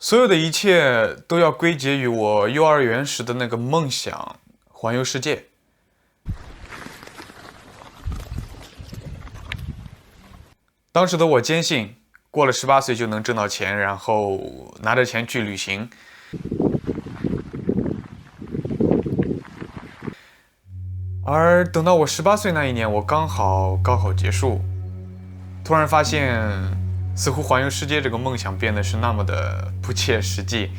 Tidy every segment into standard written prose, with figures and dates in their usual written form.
所有的一切都要归结于我幼儿园时的那个梦想——环游世界。当时的我坚信，过了18岁就能挣到钱，然后拿着钱去旅行。而等到我18岁那一年，我刚好高考结束，突然发现，似乎环游世界这个梦想变得是那么的不切实际。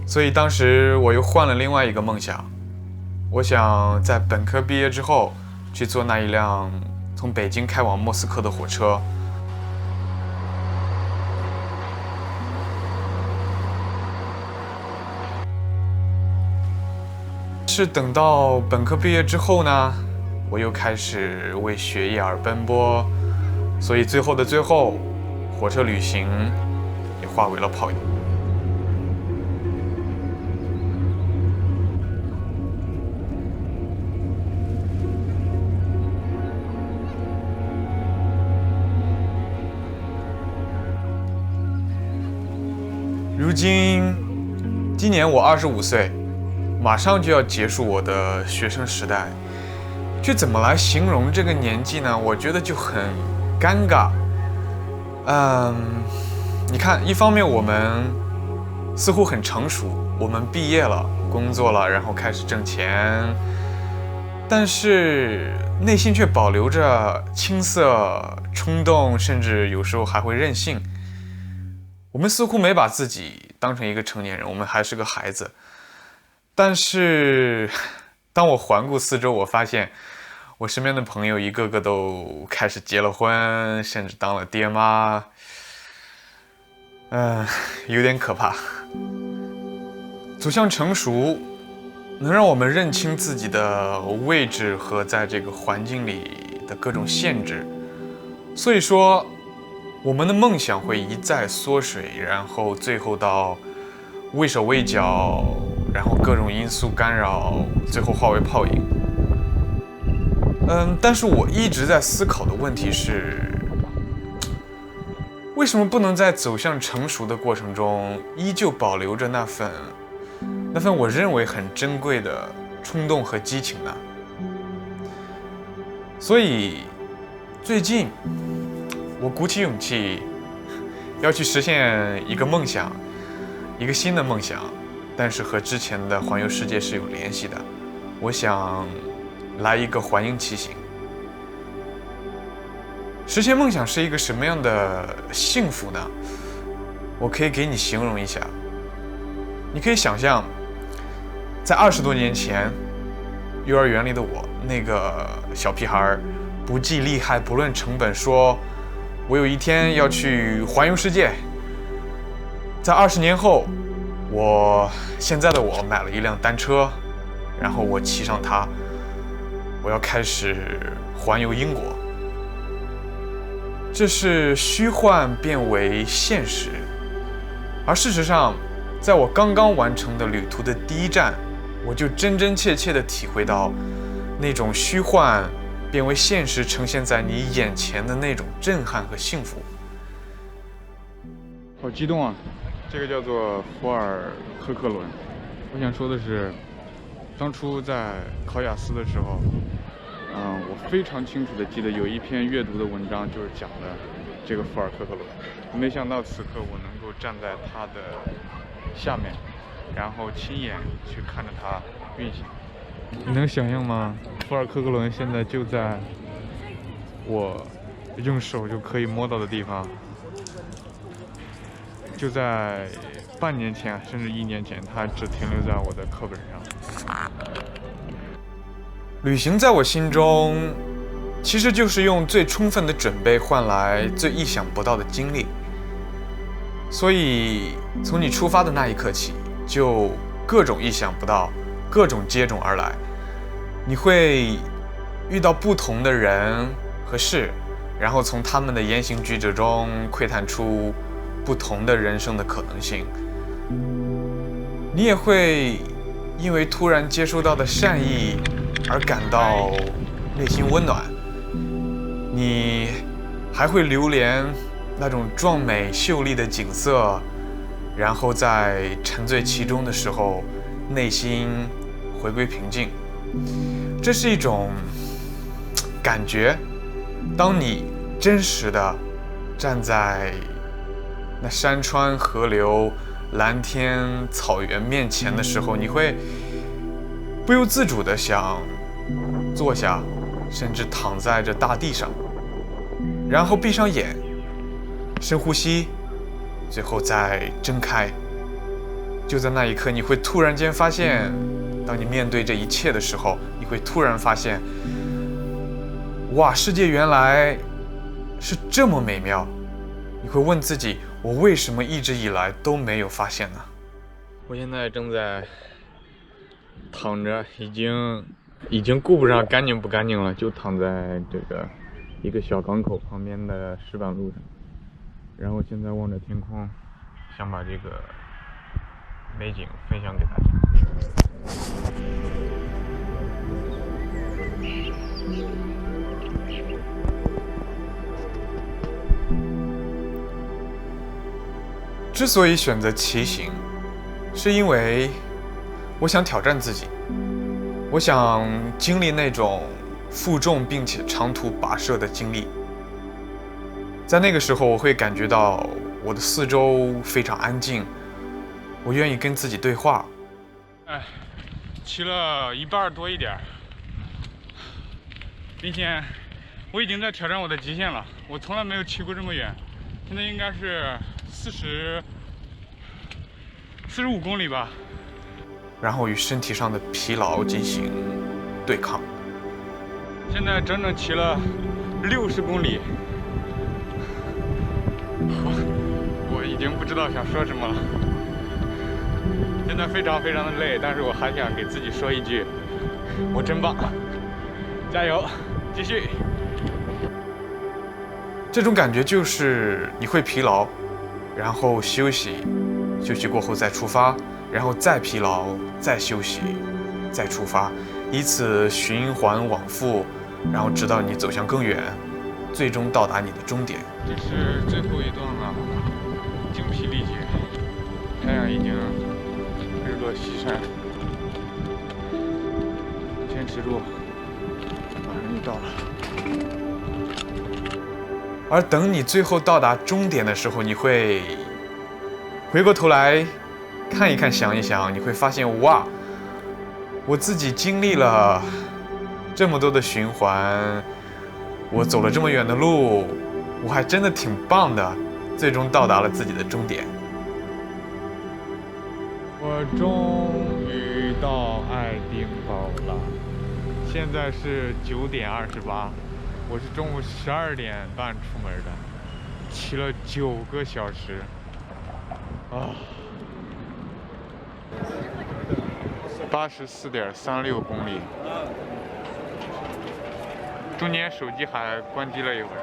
所以当时我又换了另外一个梦想，我想在本科毕业之后去坐那一辆从北京开往莫斯科的火车。是等到本科毕业之后呢，我又开始为学业而奔波，所以最后的最后，火车旅行也化为了泡影。如今，今年我25岁，马上就要结束我的学生时代。却怎么来形容这个年纪呢？我觉得就很尴尬。你看，一方面我们似乎很成熟，我们毕业了，工作了，然后开始挣钱，但是内心却保留着青涩、冲动，甚至有时候还会任性。我们似乎没把自己当成一个成年人，我们还是个孩子。但是，当我环顾四周，我发现我身边的朋友一个个都开始结了婚，甚至当了爹妈。有点可怕。走向成熟，能让我们认清自己的位置和在这个环境里的各种限制。所以说，我们的梦想会一再缩水，然后最后到畏手畏脚，然后各种因素干扰，最后化为泡影。但是我一直在思考的问题是，为什么不能在走向成熟的过程中，依旧保留着那份我认为很珍贵的冲动和激情呢？所以，最近我鼓起勇气，要去实现一个梦想，一个新的梦想，但是和之前的环游世界是有联系的。我想来一个环英骑行。实现梦想是一个什么样的幸福呢？我可以给你形容一下。你可以想象，在20多年前，幼儿园里的我，那个小屁孩，不计利害，不论成本，说我有一天要去环游世界。在20年后，现在的我买了一辆单车，然后我骑上它，我要开始环游英国。这是虚幻变为现实，而事实上，在我刚刚完成的旅途的第一站，我就真真切切地体会到那种虚幻变为现实呈现在你眼前的那种震撼和幸福。好激动啊！这个叫做福尔科克伦。我想说的是，当初在考雅思的时候，我非常清楚地记得有一篇阅读的文章，就是讲的这个福尔科克伦。没想到此刻我能够站在他的下面，然后亲眼去看着它运行。你能想象吗？福尔科克伦现在就在我用手就可以摸到的地方，就在半年前甚至1年前，它只停留在我的课本上。旅行在我心中，其实就是用最充分的准备换来最意想不到的经历。所以，从你出发的那一刻起，就各种意想不到，各种接踵而来。你会遇到不同的人和事，然后从他们的言行举止中窥探出不同的人生的可能性。你也会因为突然接收到的善意而感到内心温暖。你还会流连那种壮美秀丽的景色，然后在沉醉其中的时候，内心回归平静。这是一种感觉，当你真实的站在那山川河流、蓝天草原面前的时候，你会不由自主的想坐下，甚至躺在这大地上，然后闭上眼，深呼吸，最后再睁开。就在那一刻，你会突然间发现，当你面对这一切的时候，你会突然发现，哇，世界原来是这么美妙。你会问自己，我为什么一直以来都没有发现呢？我现在正在躺着，已经顾不上干净不干净了，就躺在这个一个小港口旁边的石板路上，然后现在望着天空，想把这个美景分享给大家。之所以选择骑行，是因为我想挑战自己，我想经历那种负重并且长途跋涉的经历。在那个时候，我会感觉到我的四周非常安静，我愿意跟自己对话。骑了一半多一点，并且我已经在挑战我的极限了。我从来没有骑过这么远，现在应该是45公里吧。然后与身体上的疲劳进行对抗。现在整整骑了60公里，我已经不知道想说什么了。现在非常非常的累，但是我还想给自己说一句：我真棒，加油，继续。这种感觉就是你会疲劳，然后休息，休息过后再出发，然后再疲劳，再休息，再出发，以此循环往复，然后直到你走向更远，最终到达你的终点。这是最后一段了，精疲力竭，太阳已经日落西山，坚持住，马上就到了。而等你最后到达终点的时候，你会回过头来看一看，想一想，你会发现，哇，我自己经历了这么多的循环，我走了这么远的路，我还真的挺棒的，最终到达了自己的终点。我终于到爱丁堡了，现在是9点28，我是中午12点半出门的，骑了9个小时，84.36公里，中间手机还关机了一会儿。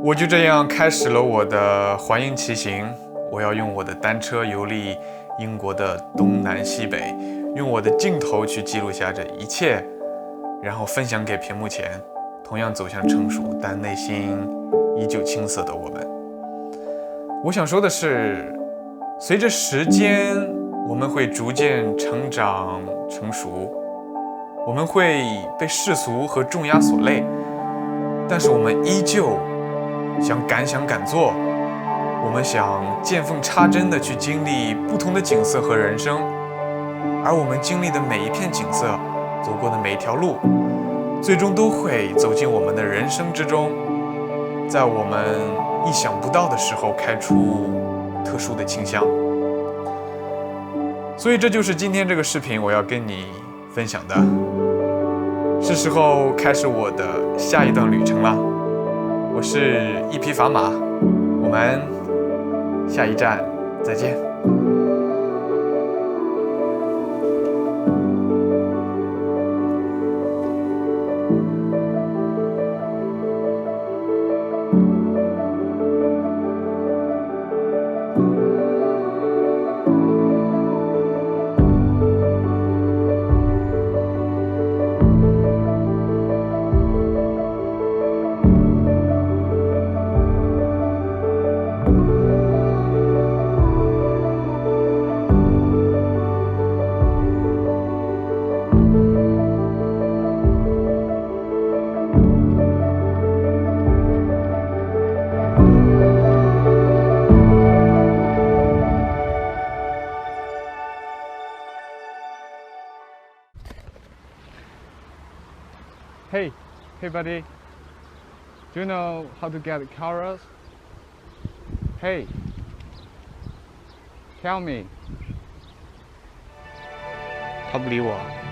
我就这样开始了我的环英骑行。我要用我的单车游历英国的东南西北，用我的镜头去记录下这一切，然后分享给屏幕前同样走向成熟但内心依旧青涩的我们。我想说的是，随着时间，我们会逐渐成长成熟，我们会被世俗和重压所累，但是我们依旧想敢做，我们想见缝插针地去经历不同的景色和人生，而我们经历的每一片景色，走过的每一条路，最终都会走进我们的人生之中，在我们意想不到的时候开出特殊的清香。所以这就是今天这个视频我要跟你分享的，是时候开始我的下一段旅程了。我是一匹砝码，我们下一站再见。Hey, buddy. Do you know how to get cars? Hey, tell me. 他不理我。